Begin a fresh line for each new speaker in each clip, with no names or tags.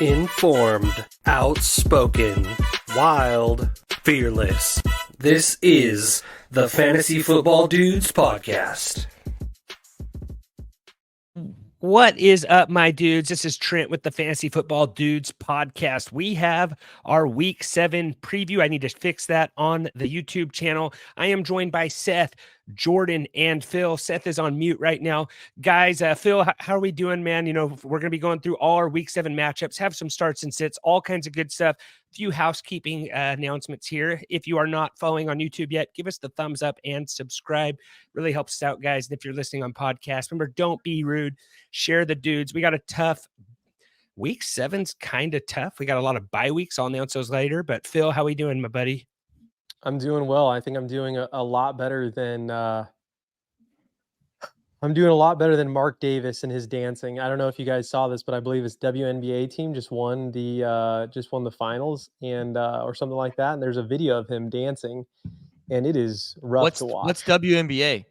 Informed, outspoken, wild, fearless. This is the Fantasy Football Dudes Podcast.
What is up, my dudes? This is Trent with the Fantasy Football Dudes Podcast. We have our Week 7 preview. I need to fix that on the YouTube channel. I am joined by Seth, Jordan, and Phill. Seth is on mute right now. Guys, Phill, how are we doing, man? You know, we're going to be going through all our Week 7 matchups, have some starts and sits, all kinds of good stuff. Few housekeeping announcements here. If you are not following on YouTube yet, give us the thumbs up and subscribe. Really helps us out, guys. And if you're listening on podcast, remember, don't be rude. Share the dudes. We got a tough Week 7's kind of tough. We got a lot of bye weeks. I'll announce those later. But Phill, how we doing, my buddy?
I'm doing well. I think I'm doing a lot better than Mark Davis and his dancing. I don't know if you guys saw this, but I believe his WNBA team just won the finals and or something like that. And there's a video of him dancing, and it is rough to watch.
What's WNBA?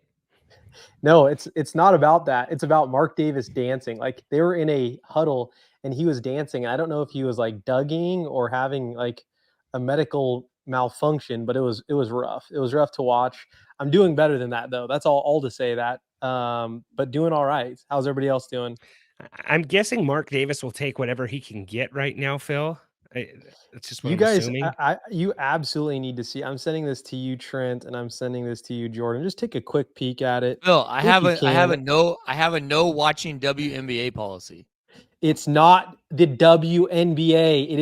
No, it's not about that. It's about Mark Davis dancing. Like, they were in a huddle and he was dancing. I don't know if he was like dugging or having like a medical malfunction, but it was rough. It was rough to watch. I'm doing better than that, though. That's all to say that. But doing all right. How's everybody else doing?
I'm guessing Mark Davis will take whatever he can get right now, Phill. That's just what
you
I'm
guys.
assuming.
You absolutely need to see. I'm sending this to you, Trent, and I'm sending this to you, Jordan. Just take a quick peek at it.
Phill, I have a no watching WNBA policy.
It's not the WNBA. It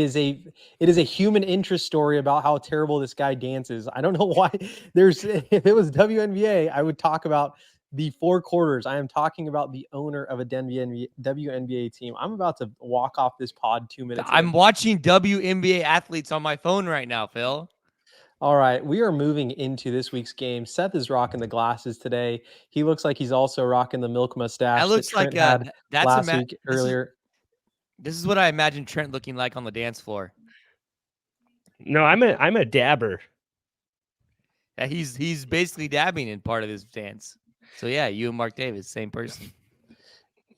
is a human interest story about how terrible this guy dances. I don't know why. If it was WNBA, I would talk about the 4 quarters. I am talking about the owner of a WNBA team. I'm about to walk off this pod 2 minutes ago.
I'm watching WNBA athletes on my phone right now, Phill.
All right, we are moving into this week's game. Seth is rocking the glasses today. He looks like he's also rocking the milk mustache.
That looks like that's
last week earlier.
This is what I imagine Trent looking like on the dance floor.
No, I'm a dabber.
Yeah, he's basically dabbing in part of this dance. So yeah, you and Mark Davis, same person.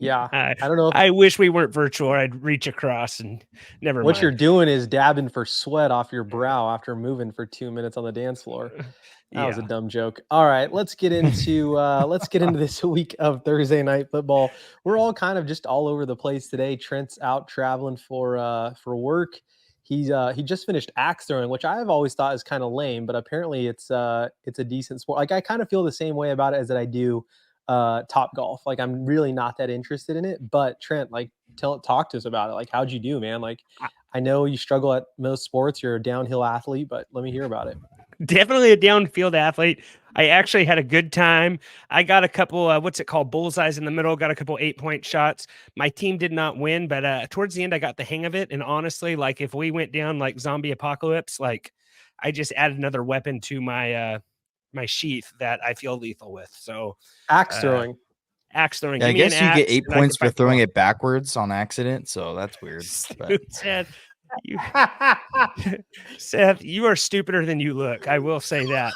Yeah, I don't know.
I wish we weren't virtual. I'd reach across and never mind.
What you're doing is dabbing for sweat off your brow after moving for 2 minutes on the dance floor. That was a dumb joke. All right, let's get into this week of Thursday night football. We're all kind of just all over the place today. Trent's out traveling for work. He just finished axe throwing, which I have always thought is kind of lame, but apparently it's a decent sport. Like, I kind of feel the same way about it as that I do Top Golf. Like, I'm really not that interested in it. But Trent, like, talk to us about it. Like, how'd you do, man? Like, I know you struggle at most sports. You're a downhill athlete, but let me hear about it.
Definitely a downfield athlete. I actually had a good time. I got a couple, bullseyes in the middle, got a couple 8-point shots. My team did not win, but towards the end, I got the hang of it. And honestly, like, if we went down like zombie apocalypse, like, I just added another weapon to my my sheath that I feel lethal with. So
axe throwing.
Yeah,
I guess you get 8 points for throwing it backwards on accident. So that's weird.
Seth, you are stupider than you look. I will say that.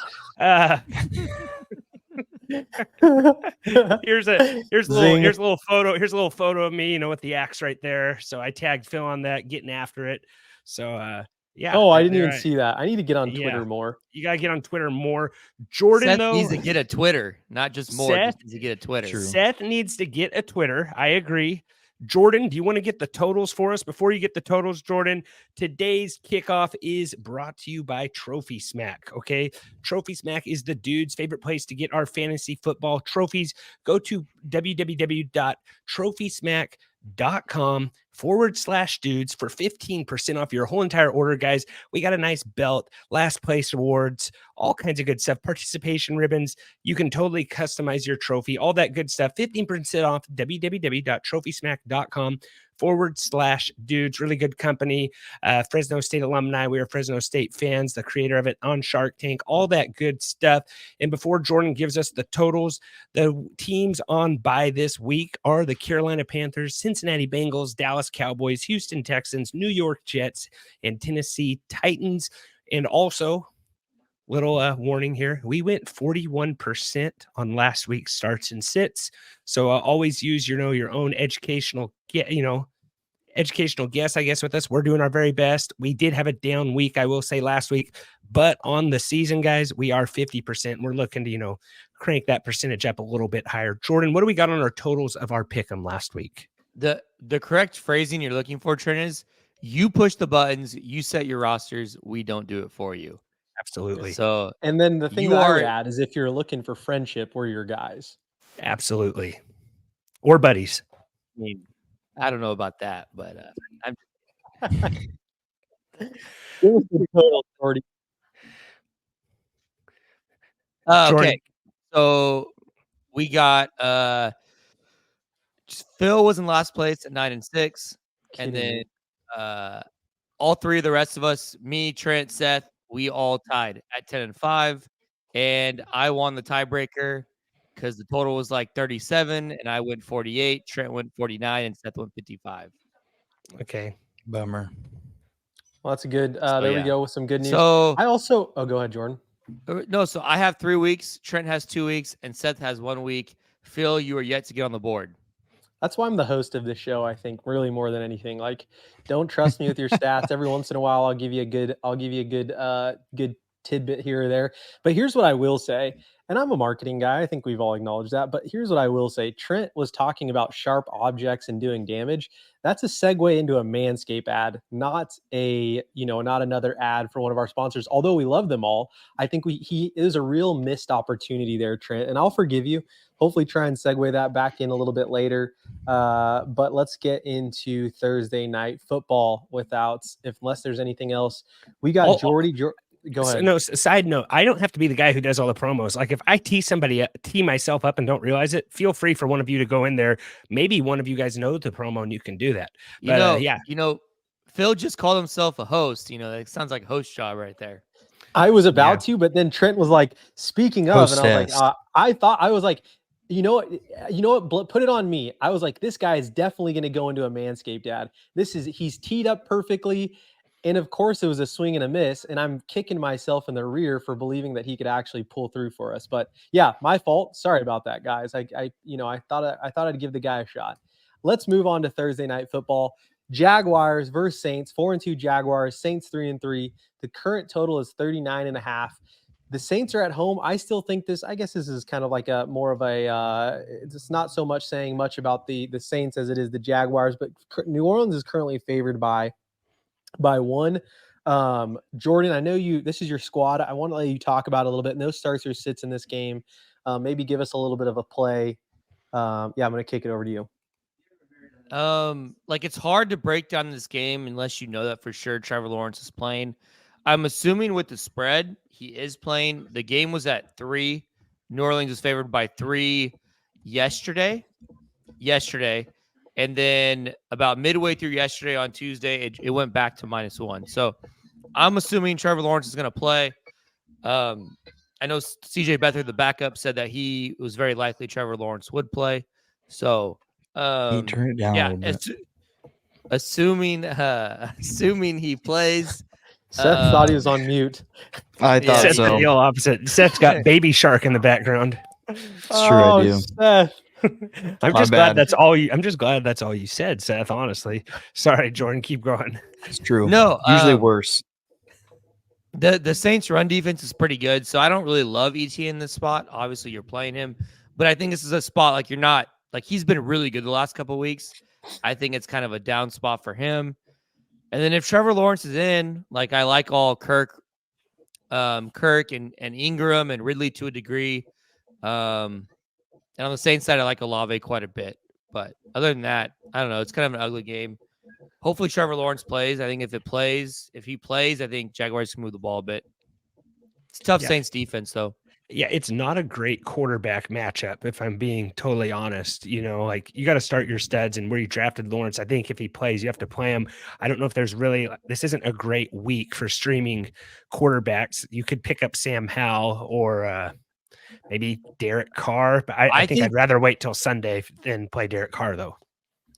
Here's a little photo of me, with the axe right there. So I tagged Phill on that, getting after it. So yeah.
Oh, I didn't even see that. I need to get on Twitter more.
You gotta get on Twitter more. Jordan
Seth needs to get a Twitter, not just more. Seth needs to get a Twitter.
True. Seth needs to get a Twitter. I agree. Jordan, do you want to get the totals for us? Before you get the totals, Jordan, today's kickoff is brought to you by Trophy Smack, okay? Trophy Smack is the dude's favorite place to get our fantasy football trophies. Go to www.trophysmack.com/dudes for 15% off your whole entire order, guys. We got a nice belt, last place awards, all kinds of good stuff, participation ribbons. You can totally customize your trophy, all that good stuff. 15% off www.trophysmack.com/dudes. Really good company. Fresno State alumni. We are Fresno State fans, the creator of it on Shark Tank, all that good stuff. And before Jordan gives us the totals, the teams on bye this week are the Carolina Panthers, Cincinnati Bengals, Dallas Cowboys, Houston Texans, New York Jets, and Tennessee Titans. And also, little warning here, we went 41% on last week's starts and sits. So always use your own educational educational guess, I guess, with us. We're doing our very best. We did have a down week, I will say, last week, but on the season, guys, we are 50%. We're looking to, crank that percentage up a little bit higher. Jordan, what do we got on our totals of our pick'em last week?
The correct phrasing you're looking for, Trent, is you push the buttons, you set your rosters, we don't do it for you.
Absolutely.
So,
and then the thing that I would add is if you're looking for friendship, we're your guys.
Absolutely. Or buddies.
I mean, I don't know about that, but I'm. Okay, so we got Phill was in last place at 9-6, and then all three of the rest of us, me, Trent, Seth, we all tied at 10-5, and I won the tiebreaker because the total was like 37, and I went 48, Trent went 49, and Seth went 55.
Okay,
bummer.
Well, that's a good. There we go with some good news.
So
I also. Oh, go ahead, Jordan.
No, so I have 3 weeks. Trent has 2 weeks, and Seth has 1 week. Phill, you are yet to get on the board.
That's why I'm the host of this show. I think really more than anything. Like, don't trust me with your stats. Every once in a while, I'll give you a good tidbit here or there. But here's what I will say. And I'm a marketing guy. I think we've all acknowledged that. But here's what I will say. Trent was talking about sharp objects and doing damage. That's a segue into a Manscaped ad, not another ad for one of our sponsors. Although we love them all, I think he is a real missed opportunity there, Trent. And I'll forgive you. Hopefully try and segue that back in a little bit later. But let's get into Thursday night football unless there's anything else. We got Jordy. Go ahead.
No, side note, I don't have to be the guy who does all the promos. Like if I tee myself up and don't realize it, feel free for one of you to go in there. Maybe one of you guys know the promo and you can do that.
Phill just called himself a host. That sounds like a host job right there.
I was about to, but then Trent was like, speaking of, and I was like, I was like, you know what? Put it on me. I was like, this guy is definitely going to go into a Manscaped ad. He's teed up perfectly. And of course it was a swing and a miss, and I'm kicking myself in the rear for believing that he could actually pull through for us. But yeah, my fault. Sorry about that, guys. I thought I'd give the guy a shot. Let's move on to Thursday night football. Jaguars versus Saints, 4-2 Jaguars, Saints 3-3. The current total is 39.5. The Saints are at home. I still think this is kind of like it's not so much saying much about the Saints as it is the Jaguars, but New Orleans is currently favored by 1. Jordan, I know this is your squad. I want to let you talk about it a little bit. No starts or sits in this game. Maybe give us a little bit of a play. I'm going to kick it over to you.
It's hard to break down this game unless you know that for sure Trevor Lawrence is playing. I'm assuming with the spread, he is playing. The game was at 3. New Orleans was favored by 3 yesterday. And then about midway through yesterday on Tuesday, it went back to -1. So I'm assuming Trevor Lawrence is going to play. I know CJ Beathard, the backup, said that he was very likely Trevor Lawrence would play. So
he turned it down a little bit.
Assuming he plays.
Seth thought he was on mute.
I thought
Seth's
so.
the opposite. Seth's got Baby Shark in the background.
It's true, I do.
Seth.
I'm just glad that's all you said, Seth, honestly. Sorry, Jordan, keep going.
It's true.
No,
usually worse.
The Saints run defense is pretty good, so I don't really love ET in this spot. Obviously, you're playing him, but I think this is a spot he's been really good the last couple of weeks. I think it's kind of a down spot for him. And then if Trevor Lawrence is in, I like all Kirk and Ingram and Ridley to a degree. And on the Saints side, I like Olave quite a bit. But other than that, I don't know. It's kind of an ugly game. Hopefully Trevor Lawrence plays. I think if he plays, I think Jaguars can move the ball a bit. It's tough Saints defense, though.
Yeah, it's not a great quarterback matchup, if I'm being totally honest. You got to start your studs, and where you drafted Lawrence, I think if he plays, you have to play him. I don't know if this isn't a great week for streaming quarterbacks. You could pick up Sam Howell or maybe Derek Carr, but I think I'd rather wait till Sunday than play Derek Carr, though.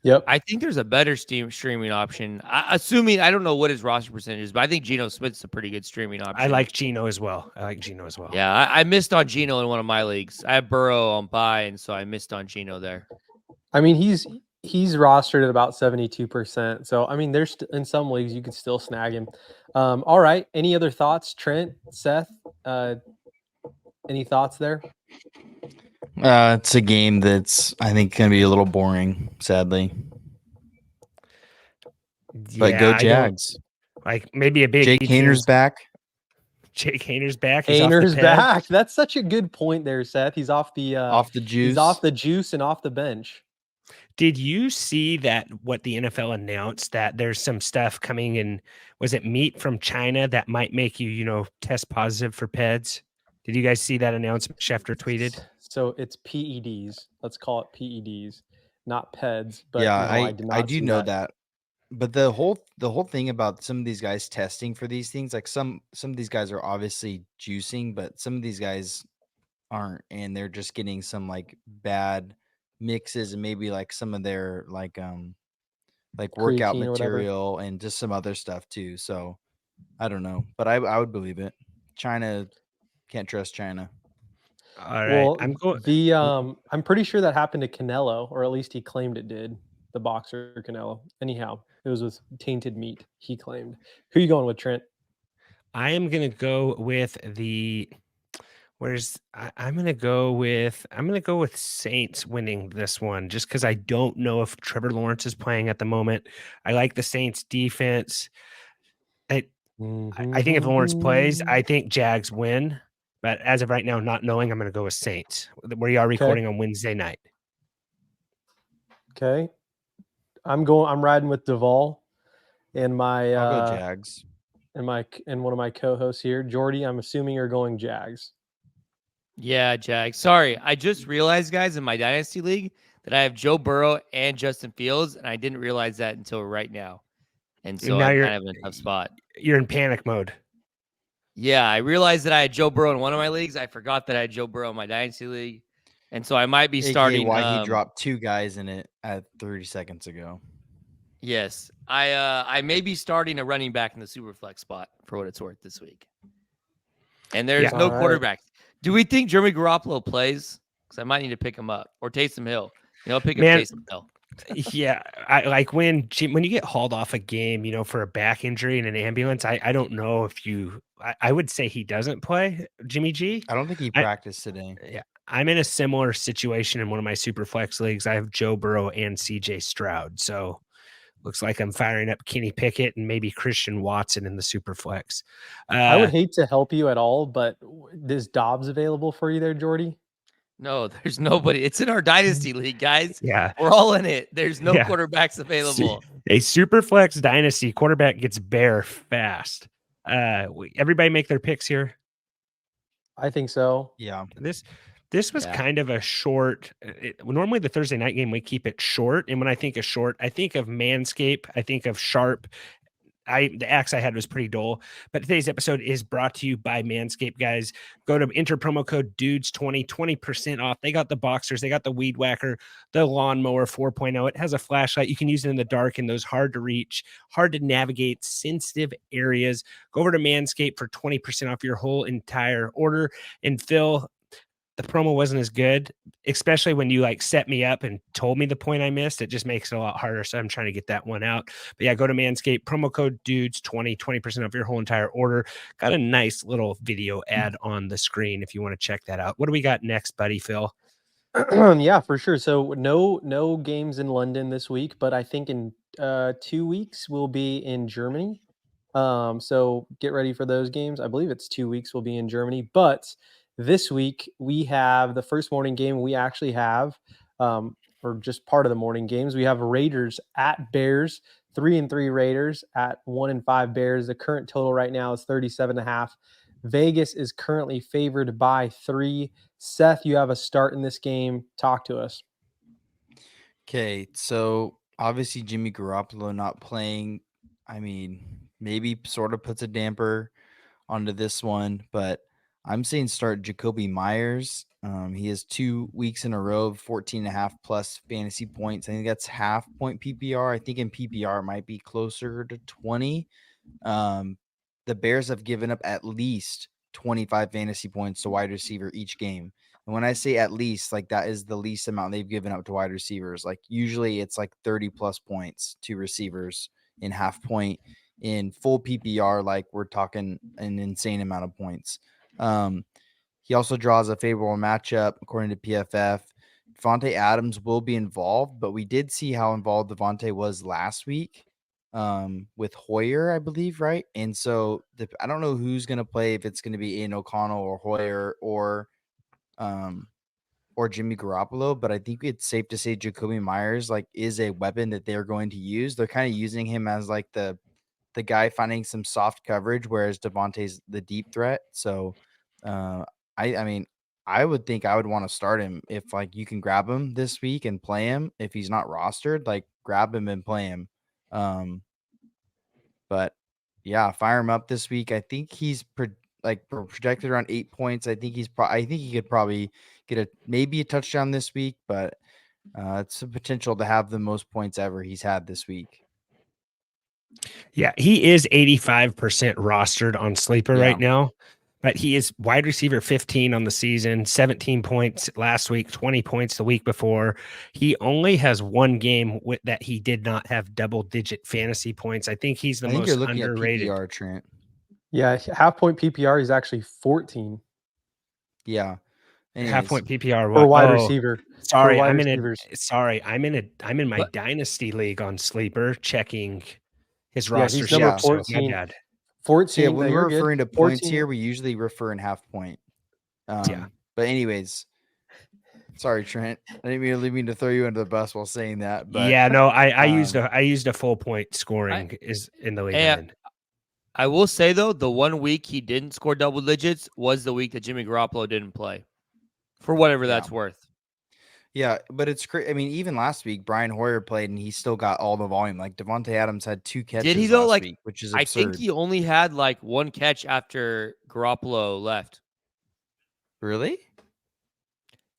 Yep.
I think there's a better streaming option. Assuming, I don't know what his roster percentage is, but I think Geno Smith's a pretty good streaming option.
I like Geno as well.
Yeah, I missed on Geno in one of my leagues. I have Burrow on bye, and so I missed on Geno there.
I mean, he's He's rostered at about 72%. So, I mean, there's in some leagues you could still snag him. All right. Any other thoughts, Trent, Seth? Any thoughts there?
It's a game that's I think going to be a little boring, sadly. But go Jags.
Like maybe a big
Jake Hayner's back.
Jake Hayner's back.
Hayner's back. That's such a good point there, Seth. He's off the
juice.
He's off the juice and off the bench.
Did you see that what the NFL announced that there's some stuff coming in, was it meat from China that might make you, test positive for PEDs? Did you guys see that announcement Schefter tweeted?
So it's PEDs. Let's call it PEDs, not PEDs. But
yeah,
no,
I do know that. But the whole thing about some of these guys testing for these things, like some of these guys are obviously juicing, but some of these guys aren't, and they're just getting some like bad mixes and maybe like some of their like workout material and just some other stuff too. So I don't know, but I would believe it. China, can't trust China.
All right.
Well, I'm pretty sure that happened to Canelo, or at least he claimed it did. The boxer Canelo. Anyhow, it was with tainted meat, he claimed. Who are you going with, Trent?
I am gonna go with I'm gonna go with Saints winning this one, just because I don't know if Trevor Lawrence is playing at the moment. I like the Saints defense. I think if Lawrence plays, I think Jags win. But as of right now, not knowing, I'm going to go with Saints. We are recording on Wednesday night.
Okay. I'm riding with Duvall and my
I'll go Jags.
And one of my co-hosts here, Jordy. I'm assuming you're going Jags.
Yeah, Jags. Sorry, I just realized, guys, in my dynasty league that I have Joe Burrow and Justin Fields, and I didn't realize that until right now. And so I'm kind of in a tough spot.
You're in panic mode.
Yeah, I realized that I had Joe Burrow in one of my leagues. I forgot that I had Joe Burrow in my dynasty league. And so I might be starting.
Why he dropped two guys in it at 30 seconds ago.
Yes. I may be starting a running back in the super flex spot for what it's worth this week. And there's no quarterbacks. Do we think Jeremy Garoppolo plays? Because I might need to pick him up. Or Taysom Hill. I'll pick up Taysom Hill.
Yeah, I like when you get hauled off a game, for a back injury in an ambulance. I don't know if I would say he doesn't play, Jimmy G.
I don't think he practiced today.
Yeah, I'm in a similar situation in one of my super flex leagues. I have Joe Burrow and CJ Stroud, so looks like I'm firing up Kenny Pickett and maybe Christian Watson in the super flex.
I would hate to help you at all, but is Dobbs available for you there, Jordy?
No, there's nobody. It's in our dynasty league, guys.
Yeah.
We're all in it. There's no quarterbacks available.
A super flex dynasty quarterback gets bare fast. Everybody make their picks here.
I think so.
Yeah.
This was kind of a short. Normally the Thursday night game, we keep it short. And when I think of short, I think of Manscaped. I think of Sharp. The axe I had was pretty dull, but today's episode is brought to you by Manscaped, guys. Go to enter promo code DUDES20, 20% off. They got the boxers, they got the weed whacker, the lawnmower 4.0. It has a flashlight. You can use it in the dark in those hard to reach, hard to navigate, sensitive areas. Go over to Manscaped for 20% off your whole entire order. And Phill, the promo wasn't as good, especially when you set me up and told me the point I missed. It just makes it a lot harder. So I'm trying to get that one out. But yeah, go to Manscaped, promo code DUDES20, 20% off your whole entire order. Got a nice little video ad on the screen if you want to check that out. What do we got next, buddy, Phill?
Yeah, for sure. So no games in London this week, but I think in 2 weeks we'll be in Germany. So get ready for those games. I believe it's 2 weeks we'll be in Germany, but this week we have the first morning game. We actually have, or just part of the morning games, we have Raiders at Bears, 3-3 Raiders at 1-5 Bears. The current total right now is 37.5. Vegas is currently favored by 3. Seth, you have a start in this game. Talk to us.
Okay, so obviously Jimmy Garoppolo not playing, maybe sort of puts a damper onto this one, but I'm saying start Jacoby Myers. He has 2 weeks in a row of 14.5 plus fantasy points. I think that's half point PPR. I think in PPR it might be closer to 20. The Bears have given up at least 25 fantasy points to wide receiver each game. And when I say at least, like that is the least amount they've given up to wide receivers. Like usually it's like 30 plus points to receivers in half point. In full PPR, like we're talking an insane amount of points. He also draws a favorable matchup according to PFF. Devontae Adams will be involved, but we did see how involved Devontae was last week with Hoyer, I believe, right? And so I don't know who's going to play, if it's going to be Aiden O'Connell or Hoyer or Jimmy Garoppolo, but I think it's safe to say Jacoby Myers like is a weapon that they're going to use. They're kind of using him as like the guy finding some soft coverage, whereas Devontae's the deep threat. So I mean, I would think I would want to start him if like you can grab him this week and play him. If he's not rostered, like grab him and play him. But yeah, fire him up this week. I think he's projected around 8 points. I think I think he could probably get maybe a touchdown this week, but it's a potential to have the most points ever he's had this week.
Yeah, he is 85% rostered on Sleeper right now, but he is wide receiver 15 on the season, 17 points last week, 20 points the week before. He only has one game that he did not have double-digit fantasy points. I think he's the most
you're looking
underrated.
At PPR, Trent.
Yeah, half point PPR is actually 14.
Yeah. Anyways.
Half point PPR
for wide receiver.
Sorry, I'm in my dynasty league on Sleeper checking his roster.
He's number 14.
So my bad.
14.
Yeah, when we're referring to points here, we usually refer in half point. But anyways, sorry, Trent. I didn't mean to throw you under the bus while saying that. But
yeah, no, I used a full point scoring is in the league.
I will say though, the 1 week he didn't score double digits was the week that Jimmy Garoppolo didn't play, for whatever that's worth.
Yeah, but it's great. I mean, even last week, Brian Hoyer played and he still got all the volume. Like Devontae Adams had 2 catches.
Did he though?
Last week, which is absurd.
I think he only had like 1 catch after Garoppolo left.
Really?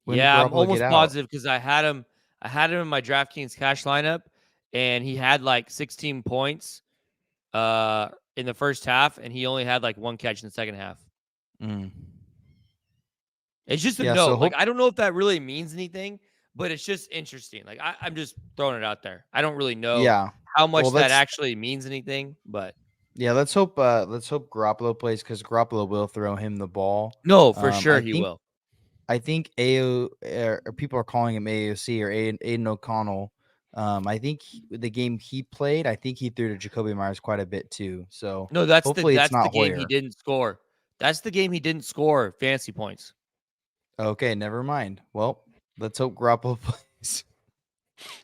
I'm almost positive because I had him in my DraftKings cash lineup, and he had like 16 points in the first half, and he only had like 1 catch in the second half. It's just a note. So I don't know if that really means anything, but it's just interesting. Like I'm just throwing it out there. I don't really know how much that actually means anything, but
yeah, let's hope Garoppolo plays, because Garoppolo will throw him the ball.
No, for sure he will.
I think people are calling him AOC or Aiden O'Connell. I think the game he played, I think he threw to Jacoby Myers quite a bit too. So
no, that's
hopefully
the
it's not
game
Hoyer.
He didn't score. That's the game he didn't score fantasy points.
Okay, never mind. Well, let's hope Garoppolo plays.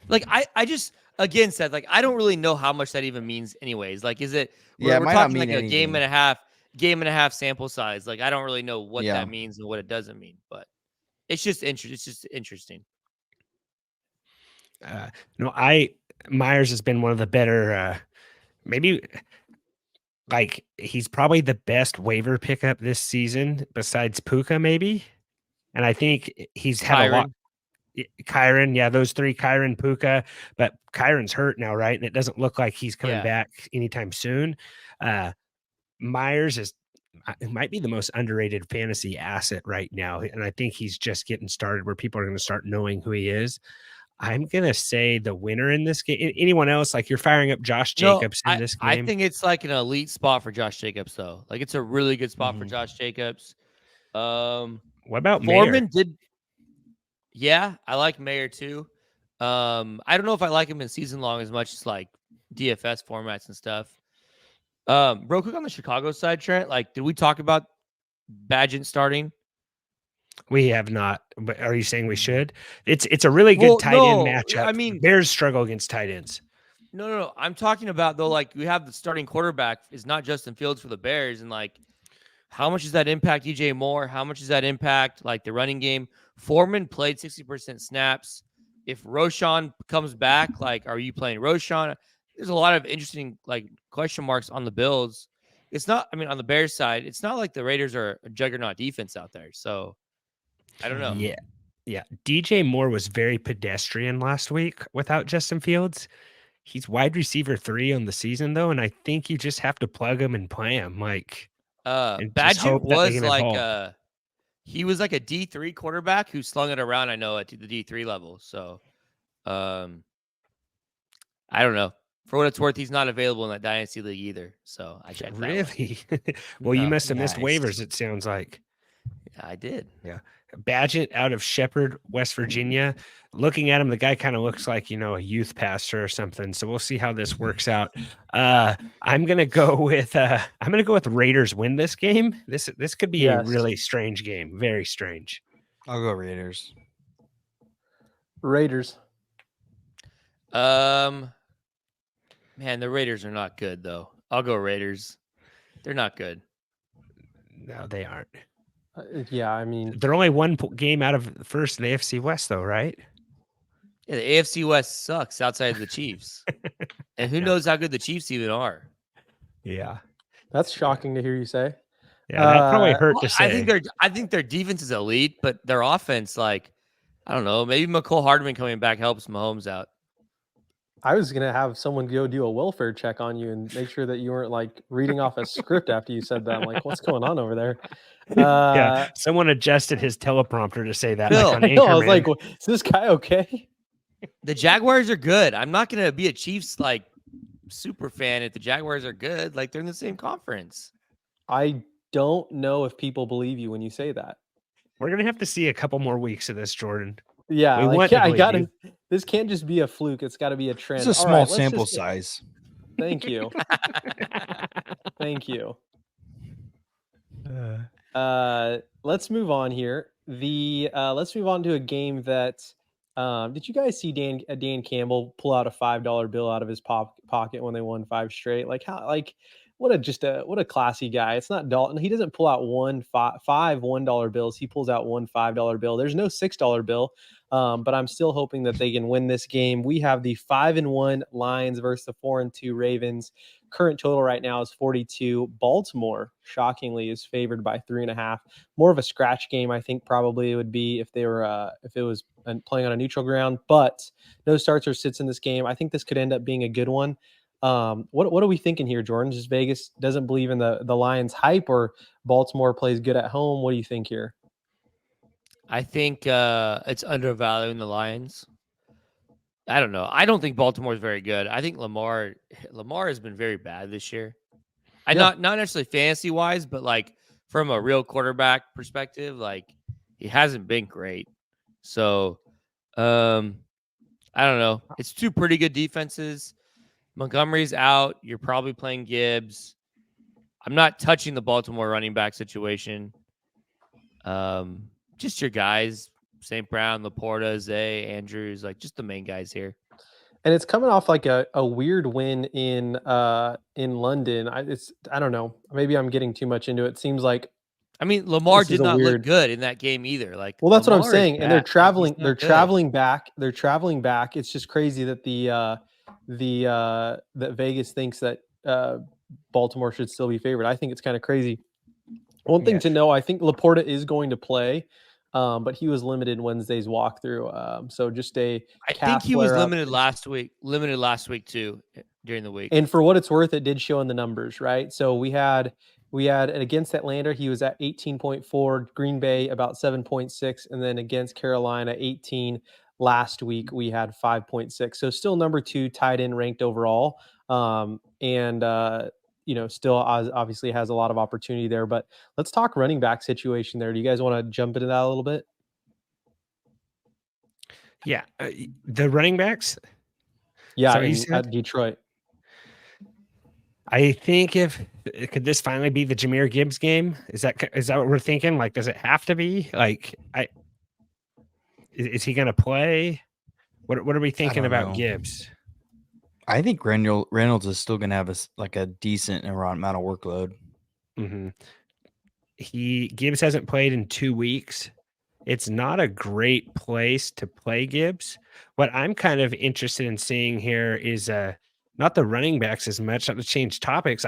Like I just again said, like I don't really know how much that even means anyways. Like is it
we're
talking like anything. A game and a half sample size. Like I don't really know what that means and what it doesn't mean, but it's just interesting.
Myers has been one of the better maybe like he's probably the best waiver pickup this season besides Puka maybe. And I think he's had a lot. Kyron, yeah, those 3, Kyron, Puka, but Kyron's hurt now, right? And it doesn't look like he's coming back anytime soon. Myers might be the most underrated fantasy asset right now, and I think he's just getting started where people are going to start knowing who he is. I'm going to say the winner in this game. Anyone else? Like you're firing up Josh Jacobs in this game?
I think it's like an elite spot for Josh Jacobs, though. Like it's a really good spot for Josh Jacobs.
What about
Foreman?
Mayer?
Yeah, I like Mayer too. I don't know if I like him in season long as much as like DFS formats and stuff. Real quick on the Chicago side, Trent, like, did we talk about Badgett starting?
We have not, but are you saying we should? It's a really good tight end matchup.
I mean,
Bears struggle against tight ends.
No. I'm talking about though, like we have the starting quarterback is not Justin Fields for the Bears, and like how much does that impact DJ Moore? How much does that impact like the running game? Foreman played 60% snaps. If Roshan comes back, like, are you playing Roshan? There's a lot of interesting like question marks on the Bills. It's not, I mean, on the Bears side, it's not like the Raiders are a juggernaut defense out there. So I don't know.
Yeah. DJ Moore was very pedestrian last week without Justin Fields. He's wide receiver 3 on the season though, and I think you just have to plug him and play him. Like,
Badgett was like he was like a D3 quarterback who slung it around, I know, at the D3 level. So I don't know. For what it's worth, he's not available in that dynasty league either. So I checked that one.
Really? Well, you
No.
must have missed
Nice.
waivers, it sounds like.
Yeah, I did.
Yeah. Badgett out of Shepherd, West Virginia. Looking at him, the guy kind of looks like, a youth pastor or something. So we'll see how this works out. I'm gonna go with Raiders win this game. This could be a really strange game. Very strange.
I'll go Raiders.
Raiders.
Man, the Raiders are not good though. I'll go Raiders. They're not good.
No, they aren't.
Yeah, I mean,
They're only one game out of first in the AFC West, though, right?
Yeah, the AFC West sucks outside of the Chiefs. And who knows how good the Chiefs even are?
Yeah.
that's shocking to hear you say.
Yeah, that probably hurt
Well,
to say.
I think their defense is elite, but their offense, like, I don't know, maybe McCole Hardman coming back helps Mahomes out.
I was gonna have someone go do a welfare check on you and make sure that you weren't like reading off a script after you said that. I'm like, what's going on over there?
Yeah, someone adjusted his teleprompter to say that.
Bill,
Like on
I know. I was
Anchorman.
like, is this guy okay?
The Jaguars are good. I'm not gonna be a Chiefs like super fan if the Jaguars are good. Like they're in the same conference.
I don't know if people believe you when you say that.
We're gonna have to see a couple more weeks of this, Jordan.
Yeah,
We want to
I
believe
got
you.
to. This can't just be a fluke. It's got to be a trend.
It's a
All
small
right, let's
sample
just-
size.
Thank you. Thank you. Let's move on here. Let's move on to a game that did you guys see Dan Campbell pull out a $5 bill out of his pocket when they won 5 straight? Like how what a classy guy. It's not Dalton. He doesn't pull out five $1 bills. He pulls out one $5 bill. There's no $6 bill. But I'm still hoping that they can win this game. We have the 5-1 Lions versus the 4-2 Ravens. Current total right now is 42. Baltimore, shockingly, is favored by 3.5. More of a scratch game, I think, probably it would be if it was playing on a neutral ground. But no starts or sits in this game. I think this could end up being a good one. What are we thinking here, Jordan? Just Vegas doesn't believe in the Lions hype, or Baltimore plays good at home? What do you think here?
I think it's undervaluing the Lions. I don't know. I don't think Baltimore is very good. I think Lamar has been very bad this year. Not necessarily fantasy wise, but like from a real quarterback perspective, like he hasn't been great. So I don't know. It's two pretty good defenses. Montgomery's out. You're probably playing Gibbs. I'm not touching the Baltimore running back situation. Just your guys, St. Brown, Laporta, Zay, Andrews, like just the main guys here.
And it's coming off like a weird win in London. I don't know. Maybe I'm getting too much into it. It seems like
Lamar did not look good in that game either. Like,
well, that's
Lamar
what I'm saying. And they're traveling. They're
good.
traveling back. They're traveling back. It's just crazy that that Vegas thinks that Baltimore should still be favored. I think it's kind of crazy. One thing to know, I think Laporta is going to play. But he was limited Wednesday's walkthrough. So just I
think he was limited last week. Limited last week too during the week.
And for what it's worth, it did show in the numbers, right? So we had against Atlanta, he was at 18.4, Green Bay about 7.6, and then against Carolina 18. Last week we had 5.6. So still number 2 tight end ranked overall. Still obviously has a lot of opportunity there. But let's talk running back situation there. Do you guys want to jump into that a little bit?
Yeah. The running backs?
Yeah, at Detroit.
I think could this finally be the Jahmyr Gibbs game? Is that what we're thinking? Like, does it have to be? Like, is he going to play? What are we thinking about Gibbs?
I think Reynolds is still going to have a decent amount of workload.
Mm-hmm. Gibbs hasn't played in 2 weeks. It's not a great place to play Gibbs. What I'm kind of interested in seeing here is not the running backs as much. Not to change topics.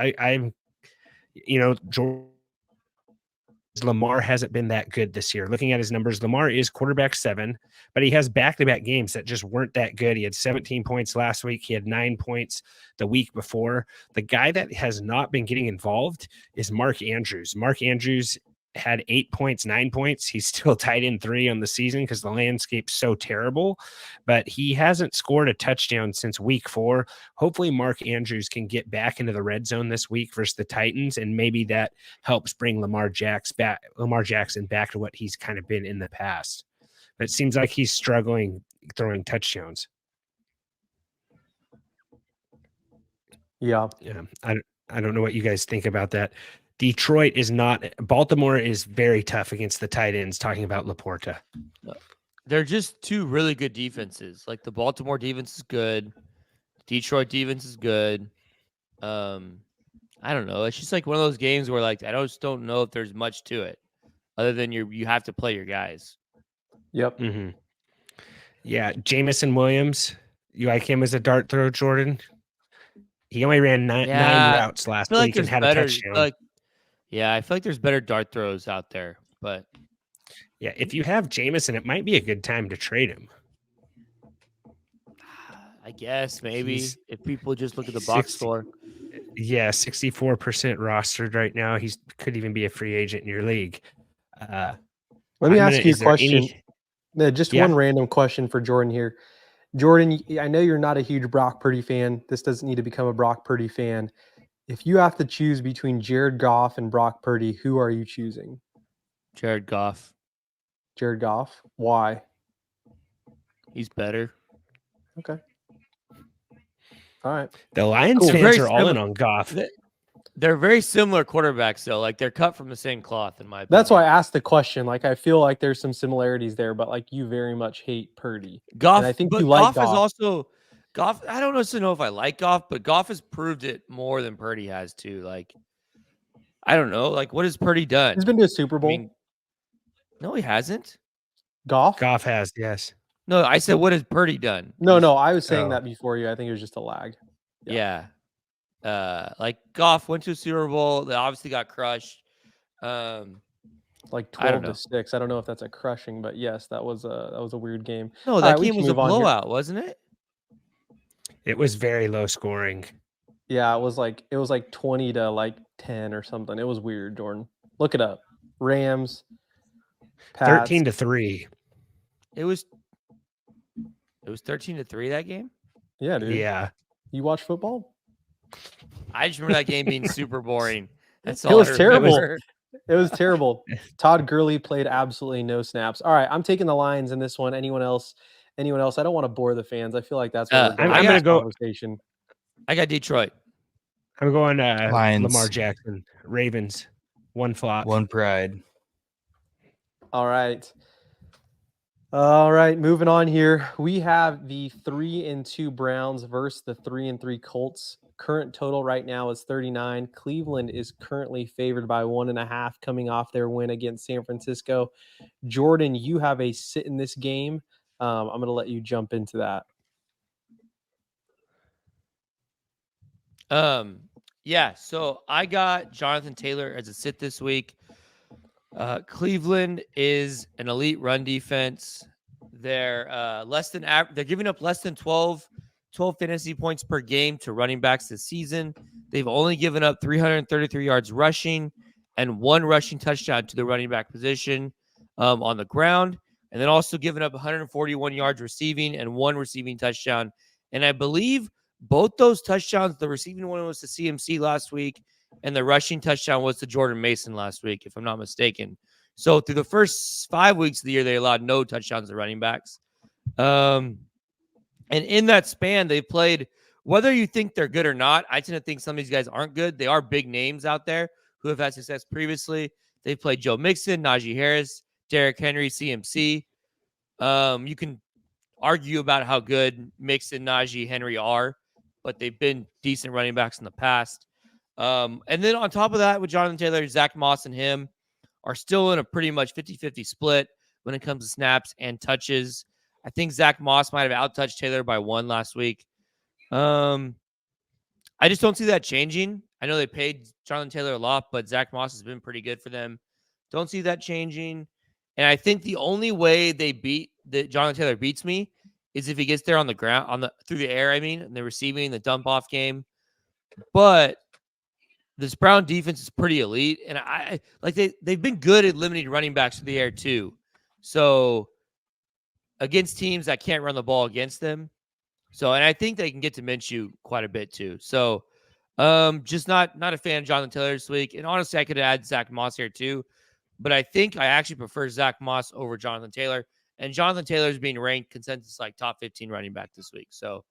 Lamar hasn't been that good this year. Looking at his numbers, Lamar is quarterback 7, but he has back-to-back games that just weren't that good. He had 17 points last week. He had 9 points the week before. The guy that has not been getting involved is Mark Andrews. Mark Andrews had 8 points, 9 points. He's still tied in 3 on the season because the landscape's so terrible, but he hasn't scored a touchdown since week 4. Hopefully Mark Andrews can get back into the red zone this week versus the Titans, and maybe that helps bring Lamar Jackson back to what he's kind of been in the past. But it seems like he's struggling throwing touchdowns.
Yeah.
I don't know what you guys think about that. Detroit is not. Baltimore is very tough against the tight ends. Talking about Laporta,
they're just two really good defenses. Like the Baltimore defense is good, Detroit defense is good. I don't know. It's just like one of those games where like I just don't know if there's much to it, other than you have to play your guys.
Yep.
Mm-hmm. Yeah, Jamison Williams. You like him as a dart throw, Jordan? He only ran nine routes last week and had a touchdown.
I feel like there's better dart throws out there, but
yeah, if you have Jamison, it might be a good time to trade him.
I guess maybe if people just look at the box score.
Yeah, 64% rostered right now. He could even be a free agent in your league.
Let me ask you a question. One random question for Jordan here. Jordan, I know you're not a huge Brock Purdy fan. This doesn't need to become a Brock Purdy fan. If you have to choose between Jared Goff and Brock Purdy, who are you choosing?
Jared Goff.
Jared Goff? Why?
He's better.
Okay. All right.
The Lions fans are all in on Goff.
They're very similar quarterbacks, though. Like they're cut from the same cloth, in my opinion.
That's why I asked the question. Like I feel like there's some similarities there, but like you very much hate Purdy.
Goff,
and I think
but
you like
Goff.
Goff.
Is also Goff. I don't know if I like Goff, but Goff has proved it more than Purdy has too. Like I don't know. Like what has Purdy done?
He's been to a Super Bowl.
No, he hasn't.
Goff
has, yes.
No, I said what has Purdy done?
No, I was saying that before you. I think it was just a lag.
Yeah. Like Goff went to a Super Bowl. They obviously got crushed.
Like 12-6. I don't know if that's a crushing, but yes, that was a weird game.
No, that game was a blowout, wasn't it?
It was very low scoring.
Yeah, it was like 20-10 or something. It was weird, Jordan. Look it up. Rams, Pats.
13-3.
It was 13-3 that game?
Yeah, dude.
Yeah.
You watch football?
I just remember that game being super boring. That's all.
It was terrible. It was terrible. Todd Gurley played absolutely no snaps. All right, I'm taking the Lions in this one. Anyone else? I don't want to bore the fans. I feel like that's what
I'm going to go.
Conversation.
I got Detroit.
I'm going
Lions.
Lamar Jackson. Ravens. One flop.
One pride.
All right, moving on here. We have the 3-2 Browns versus the 3-3 Colts. Current total right now is 39. Cleveland is currently favored by 1.5 coming off their win against San Francisco. Jordan, you have a sit in this game. I'm going to let you jump into that.
Yeah, so I got Jonathan Taylor as a sit this week. Cleveland is an elite run defense. They're they're giving up less than 12 fantasy points per game to running backs this season. They've only given up 333 yards rushing and 1 rushing touchdown to the running back position on the ground, and then also given up 141 yards receiving and 1 receiving touchdown. And I believe both those touchdowns, the receiving one was to CMC last week, and the rushing touchdown was to Jordan Mason last week, if I'm not mistaken. So through the first 5 weeks of the year, they allowed no touchdowns to running backs. And in that span, they've played, whether you think they're good or not, I tend to think some of these guys aren't good. They are big names out there who have had success previously. They've played Joe Mixon, Najee Harris, Derrick Henry, CMC. You can argue about how good Mixon, Najee, Henry are, but they've been decent running backs in the past. And then on top of that, with Jonathan Taylor, Zach Moss and him are still in a pretty much 50-50 split when it comes to snaps and touches. I think Zach Moss might have out-touched Taylor by 1 last week. I just don't see that changing. I know they paid Jonathan Taylor a lot, but Zach Moss has been pretty good for them. Don't see that changing. And I think the only way that Jonathan Taylor beats me is if he gets there on the ground, through the air, and the receiving, the dump off game. But this Brown defense is pretty elite, and I like they've been good at limiting running backs to the air too. So against teams that can't run the ball against them. So, and I think they can get to Minshew quite a bit too. So, just not a fan of Jonathan Taylor this week. And honestly, I could add Zach Moss here too, but I think I actually prefer Zach Moss over Jonathan Taylor. And Jonathan Taylor is being ranked consensus like top 15 running back this week. So,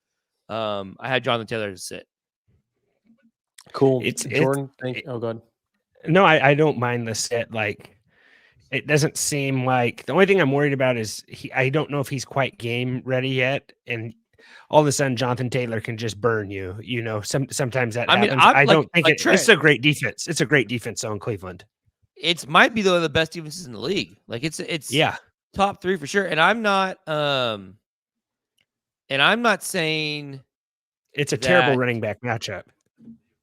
I had Jonathan Taylor to sit.
Cool. Jordan. Oh, go ahead.
No, I don't mind the sit. Like, it doesn't seem like the only thing I'm worried about is I don't know if he's quite game ready yet, and all of a sudden Jonathan Taylor can just burn you. You know, sometimes that happens. I don't think it's a great defense. It's a great defense on Cleveland.
It might be one of the best defenses in the league. Like it's top 3 for sure. And I'm not saying
it's a terrible running back matchup.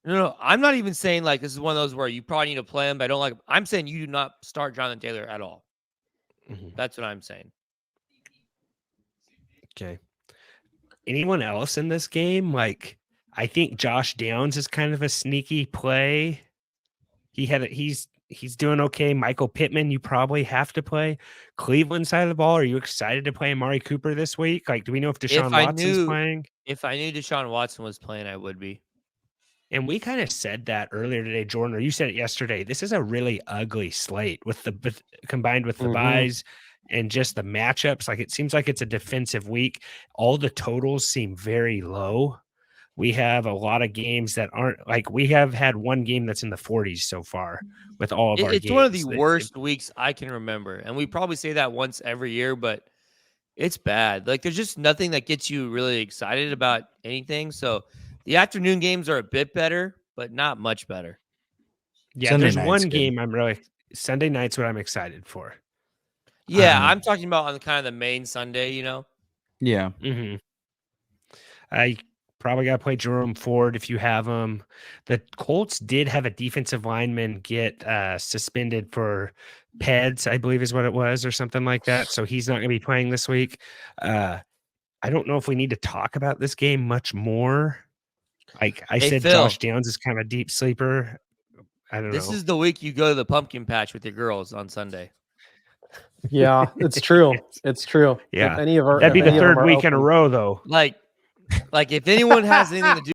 No, I'm not even saying like this is one of those where you probably need to play him, but I don't like him. I'm saying you do not start Jonathan Taylor at all. Mm-hmm. That's what I'm saying.
Okay. Anyone else in this game? Like, I think Josh Downs is kind of a sneaky play. He's doing okay. Michael Pittman, you probably have to play. Cleveland side of the ball, are you excited to play Amari Cooper this week? Like, do we know if Deshaun Watson's playing?
If I knew Deshaun Watson was playing, I would be.
And we kind of said that earlier today, Jordan, or you said it yesterday. This is a really ugly slate combined with the buys and just the matchups. Like, it seems like it's a defensive week. All the totals seem very low. We have a lot of games that aren't like we have had one game that's in the 40s so far with all of our games.
It's one of the worst weeks I can remember. And we probably say that once every year, but it's bad. Like, there's just nothing that gets you really excited about anything. So the afternoon games are a bit better, but not much better.
Yeah, Sunday there's one game Sunday night's what I'm excited for.
Yeah, I'm talking about on kind of the main Sunday, you know?
Yeah.
Mm-hmm. I probably got to play Jerome Ford if you have him. The Colts did have a defensive lineman get suspended for PEDs, I believe is what it was, or something like that. So he's not going to be playing this week. I don't know if we need to talk about this game much more. Like I said,
Phill,
Josh Downs is kind of a deep sleeper. I don't know.
This is the week you go to the pumpkin patch with your girls on Sunday.
Yeah, it's true. It's true.
Yeah, that'd be the third week in a row, though.
Like if anyone has anything to do